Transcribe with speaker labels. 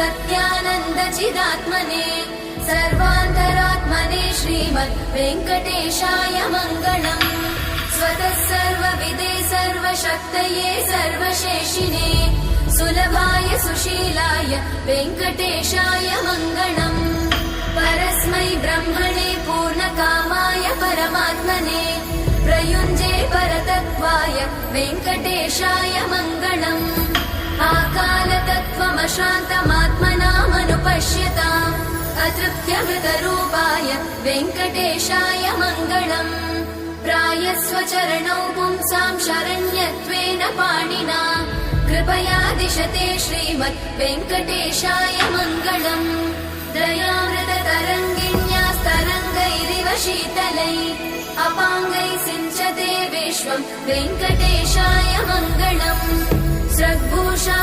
Speaker 1: सत्यानन्दचिदात्मने सर्वान्तरात्मने श्रीमद् वेङ्कटेशाय मङ्गलम्। स्वतः सर्वविदे सर्वशक्तये सर्वशेषिने सुलभाय सुशीलाय वेङ्कटेशाय मङ्गलम्। परस्मै ब्रह्मणे पूर्णकामाय परमात्मने प्रयुञ्जे परतत्त्वाय वेङ्कटेशाय मङ्गलम्। आकालतत्त्वमशान्तमात्मनामनुपश्यताम् अतृप्त्यमृतरूपाय वेङ्कटेशाय मङ्गलम्। प्रायस्वचरणौ पुंसां शरण्यत्वेन पाणिना कृपया दिशते श्रीमद् वेङ्कटेशाय मङ्गलम्। दयामृततरङ्गिण्यास्तरङ्गैरिव शीतलैः अपाङ्गैः सिञ्चते विश्वं वेङ्कटेशाय मङ्गलम्। स्रग्भूषा